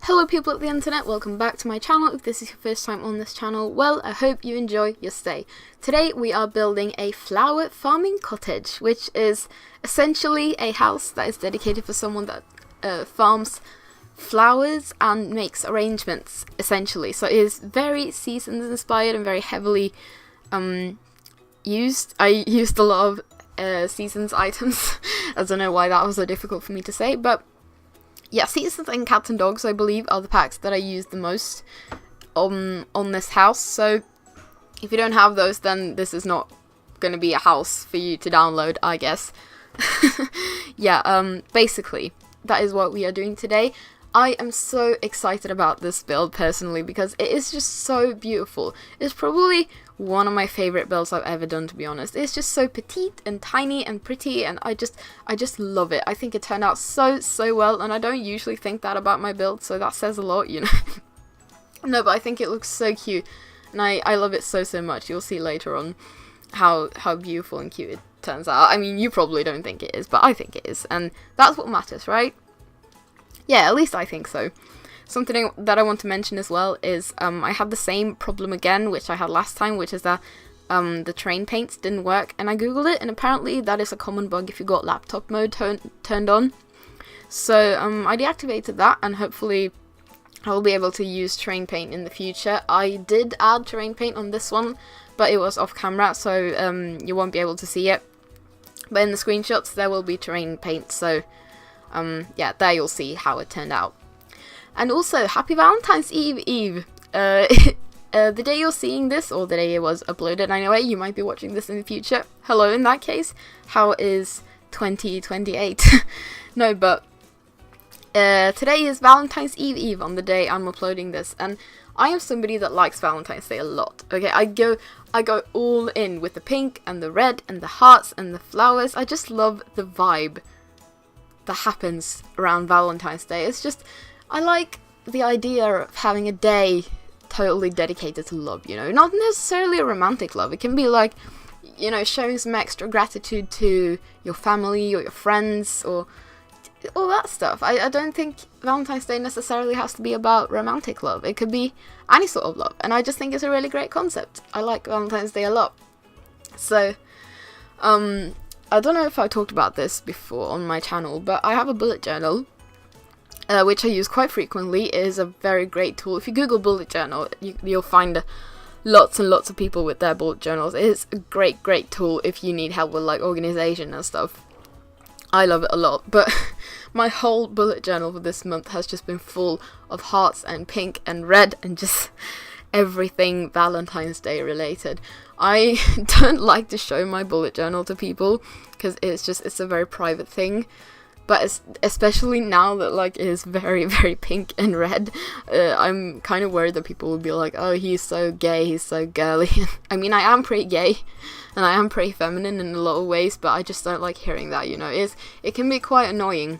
Hello people of the internet, welcome back to my channel. If this is your first time on this channel, well, I hope you enjoy your stay. Today we are building a flower farming cottage, which is essentially a house that is dedicated for someone that farms flowers and makes arrangements, essentially. So it is very seasons inspired and very heavily used. I used a lot of seasons items. I don't know why that was so difficult for me to say, but yeah, seasons and cats and dogs, I believe, are the packs that I use the most on this house. So if you don't have those, then this is not going to be a house for you to download, I guess. Yeah, basically, that is what we are doing today. I am so excited about this build, personally, because it is just so beautiful. It's probably one of my favorite builds I've ever done, to be honest. It's just so petite and tiny and pretty, and I just love it. I think it turned out so well, and I don't usually think that about my build, so that says a lot, you know. No, but I think it looks so cute, and I love it so much. You'll see later on how beautiful and cute it turns out. I mean, you probably don't think it is, but I think it is, and that's what matters, right? Yeah, at least I think so. Something that I want to mention as well is I had the same problem again, which I had last time, which is that the terrain paints didn't work, and I googled it, and apparently that is a common bug if you got laptop mode turned on. So I deactivated that, and hopefully I'll be able to use terrain paint in the future. I did add terrain paint on this one, but it was off camera, so you won't be able to see it. But in the screenshots there will be terrain paint, so yeah, there you'll see how it turned out. And also, happy Valentine's Eve! The day you're seeing this, or the day it was uploaded anyway, you might be watching this in the future. Hello, in that case. How is 2028? No, but today is Valentine's Eve on the day I'm uploading this, and I am somebody that likes Valentine's Day a lot. Okay, I go all in with the pink and the red and the hearts and the flowers. I just love the vibe that happens around Valentine's Day. It's just, I like the idea of having a day totally dedicated to love, you know, not necessarily a romantic love. It can be like, you know, showing some extra gratitude to your family or your friends or all that stuff. I don't think Valentine's Day necessarily has to be about romantic love. It could be any sort of love, and I just think it's a really great concept. I like Valentine's Day a lot. So, I don't know if I talked about this before on my channel, but I have a bullet journal, which I use quite frequently. It is a very great tool. If you Google bullet journal, you'll find lots and lots of people with their bullet journals. It is a great tool if you need help with like organization and stuff. I love it a lot, but my whole bullet journal for this month has just been full of hearts and pink and red and just everything Valentine's Day related. I don't like to show my bullet journal to people because it's a very private thing, but especially now that like it is very pink and red, I'm kind of worried that people will be like, oh, he's so gay, he's so girly. I mean, I am pretty gay and I am pretty feminine in a lot of ways, but I just don't like hearing that, you know. It can be quite annoying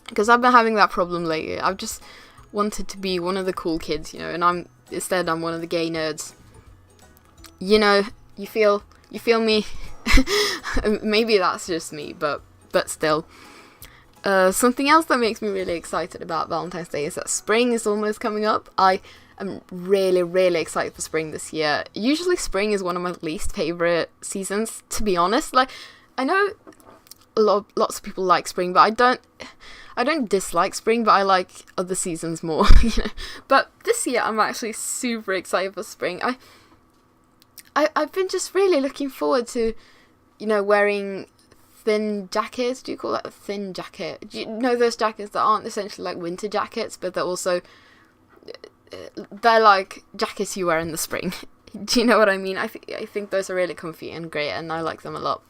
because I've been having that problem lately. I've just wanted to be one of the cool kids, you know, and instead I'm one of the gay nerds. You know, you feel me? Maybe that's just me, but still. Something else that makes me really excited about Valentine's Day is that spring is almost coming up. I am really excited for spring this year. Usually spring is one of my least favorite seasons, to be honest. Like, I know lots of people like spring, but I don't dislike spring, but I like other seasons more, you know. But this year I'm actually super excited for spring. I've been just really looking forward to, you know, wearing thin jackets. Do you call that a thin jacket? Do you know those jackets that aren't essentially like winter jackets, but they're also, they're like jackets you wear in the spring. Do you know what I mean? I think those are really comfy and great, and I like them a lot.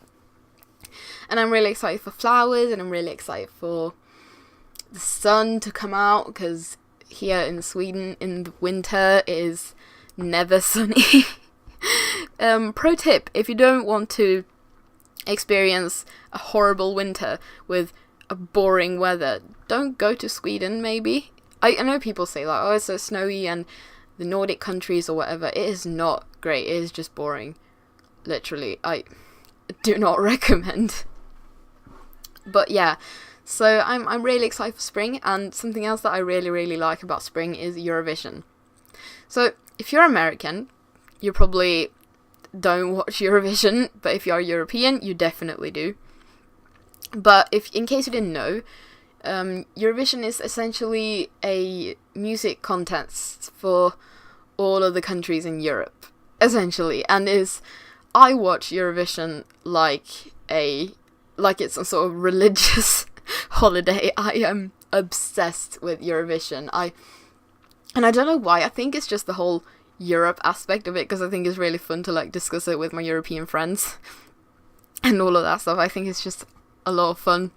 And I'm really excited for flowers, and I'm really excited for the sun to come out, because here in Sweden in the winter it is never sunny. Pro tip, if you don't want to experience a horrible winter with a boring weather, don't go to Sweden, maybe. I know people say like, oh, it's so snowy and the Nordic countries or whatever. It is not great. It is just boring. Literally, I do not recommend. But yeah, So I'm really excited for spring, and something else that I really, really like about spring is Eurovision. So if you're American, you probably don't watch Eurovision, but if you're European, you definitely do. But in case you didn't know, Eurovision is essentially a music contest for all of the countries in Europe, essentially, and I watch Eurovision like it's some sort of religious holiday. I am obsessed with Eurovision. And I don't know why. I think it's just the whole Europe aspect of it, because I think it's really fun to like discuss it with my European friends and all of that stuff. I think it's just a lot of fun,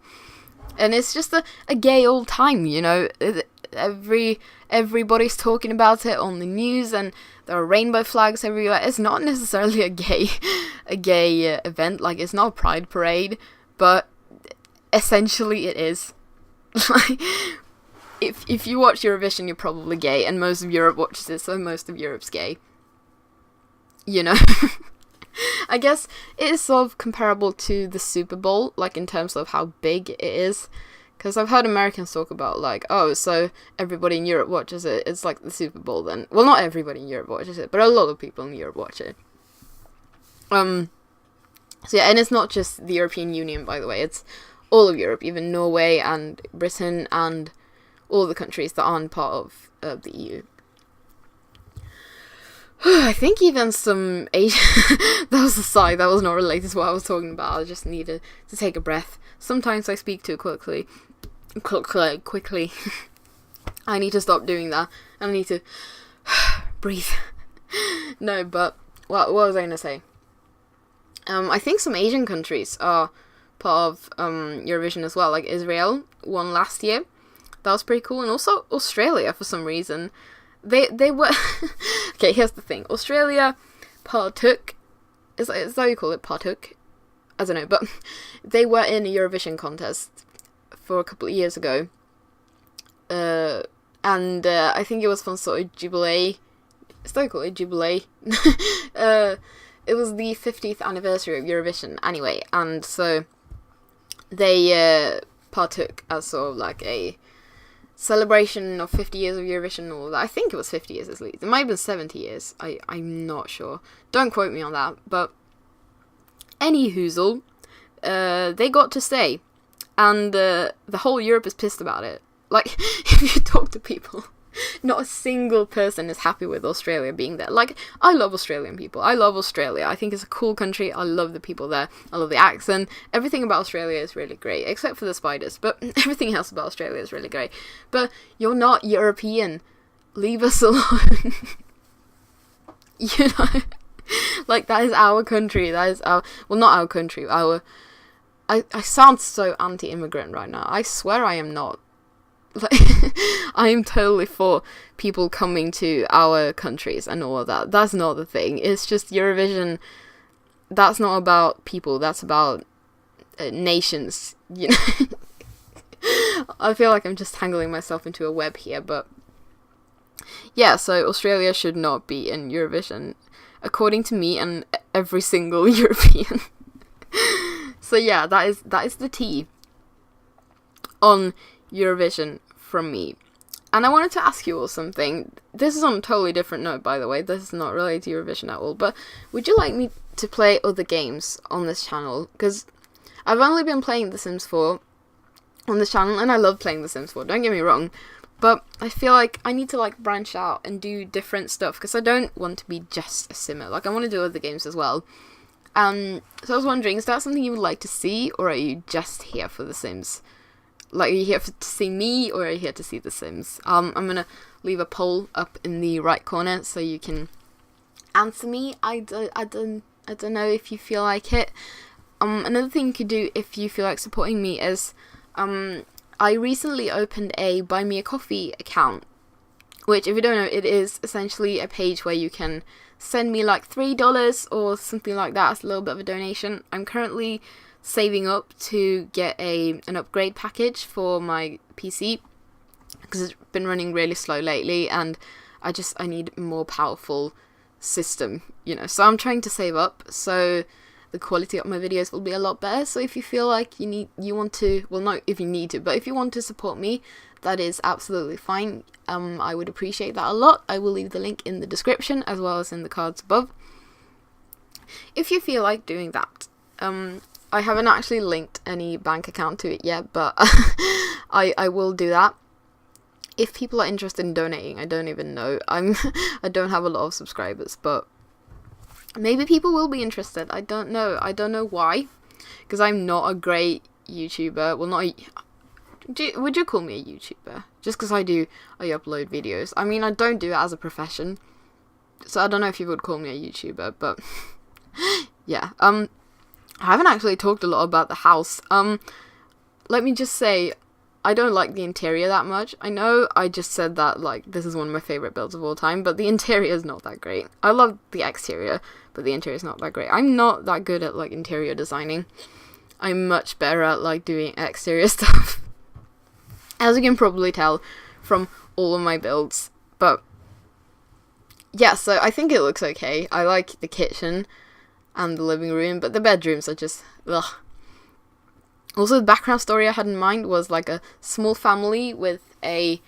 and it's just a gay old time, you know. Everybody's talking about it on the news, and there are rainbow flags everywhere. It's not necessarily a gay event. Like, it's not a pride parade, but essentially it is. Like, if you watch Eurovision, you're probably gay, and most of Europe watches it, so most of Europe's gay. You know? I guess it is sort of comparable to the Super Bowl, like in terms of how big it is. Because I've heard Americans talk about, like, oh, so everybody in Europe watches it. It's like the Super Bowl then. Well, not everybody in Europe watches it, but a lot of people in Europe watch it. So yeah, and it's not just the European Union, by the way. It's all of Europe, even Norway and Britain and all the countries that aren't part of the EU. I think even some Asian... That was a sigh, that was not related to what I was talking about. I just needed to take a breath. Sometimes I speak too quickly. I need to stop doing that. I need to breathe. No, but what was I going to say? I think some Asian countries are part of Eurovision as well. Like Israel won last year. That was pretty cool. And also Australia, for some reason. They were... Okay, here's the thing. Australia partook... Is that how you call it? Partook? I don't know, but they were in a Eurovision contest for a couple of years ago. And I think it was from sort of Jubilee. Is that how you call it? Jubilee? It was the 50th anniversary of Eurovision, anyway. And so they partook as sort of like a celebration of 50 years of Eurovision and all that. I think it was 50 years at least. It might have been 70 years. I'm not sure. Don't quote me on that. But any hoozle, they got to stay. And the whole Europe is pissed about it. Like, if you talk to people, not a single person is happy with Australia being there. Like, I love Australian people. I love Australia. I think it's a cool country. I love the people there. I love the accent. Everything about Australia is really great, except for the spiders. But everything else about Australia is really great. But you're not European. Leave us alone. You know? Like, that is our country. That is our... Well, not our country. I sound so anti-immigrant right now. I swear I am not. Like, I am totally for people coming to our countries and all of that. That's not the thing. It's just Eurovision. That's not about people. That's about nations. You know. I feel like I'm just tangling myself into a web here, but yeah. So Australia should not be in Eurovision, according to me and every single European. So yeah, that is the tea on Eurovision from me. And I wanted to ask you all something. This is on a totally different note, by the way. This is not related to Eurovision at all. But would you like me to play other games on this channel? Because I've only been playing The Sims 4 on this channel, and I love playing The Sims 4, don't get me wrong. But I feel like I need to like branch out and do different stuff, because I don't want to be just a simmer. Like, I want to do other games as well. So I was wondering, is that something you would like to see, or are you just here for The Sims? Like, are you here to see me, or are you here to see The Sims? I'm gonna leave a poll up in the right corner so you can answer me. I don't know if you feel like it. Another thing you could do if you feel like supporting me is, I recently opened a Buy Me a Coffee account, which, if you don't know, it is essentially a page where you can send me like $3 or something like that as a little bit of a donation. I'm currently saving up to get an upgrade package for my PC, because it's been running really slow lately, and I need a more powerful system, you know. So I'm trying to save up. So the quality of my videos will be a lot better. So if you feel like you want to, well, not if you need to, but if you want to support me, that is absolutely fine. I would appreciate that a lot. I will leave the link in the description as well as in the cards above, if you feel like doing that. I haven't actually linked any bank account to it yet, but I will do that. If people are interested in donating, I don't even know. I don't have a lot of subscribers, but maybe people will be interested. I don't know. I don't know why, because I'm not a great YouTuber. Well, would you call me a YouTuber? Just because I upload videos. I mean, I don't do it as a profession, so I don't know if you would call me a YouTuber, but yeah. I haven't actually talked a lot about the house. Let me just say, I don't like the interior that much. I know I just said that, like, this is one of my favourite builds of all time, but the interior is not that great. I love the exterior, but the interior is not that great. I'm not that good at, like, interior designing. I'm much better at, like, doing exterior stuff, as you can probably tell from all of my builds. But yeah, so I think it looks okay. I like the kitchen and the living room, but the bedrooms are just, ugh. Also, the background story I had in mind was like a small family with a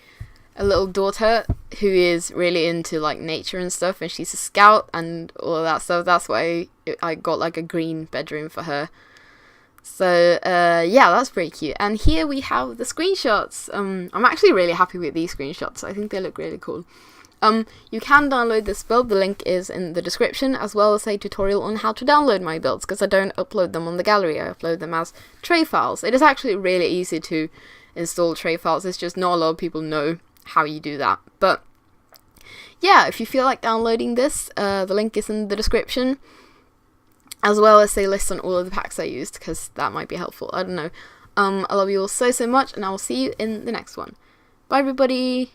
little daughter who is really into like nature and stuff, and she's a scout and all of that stuff. That's why I got like a green bedroom for her. So yeah, that's pretty cute. And here we have the screenshots. I'm actually really happy with these screenshots. I think they look really cool. You can download this build, the link is in the description, as well as a tutorial on how to download my builds, because I don't upload them on the gallery, I upload them as tray files. It is actually really easy to install tray files, it's just not a lot of people know how you do that. But yeah, if you feel like downloading this, the link is in the description, as well as a list on all of the packs I used, because that might be helpful, I don't know. I love you all so much, and I will see you in the next one. Bye everybody!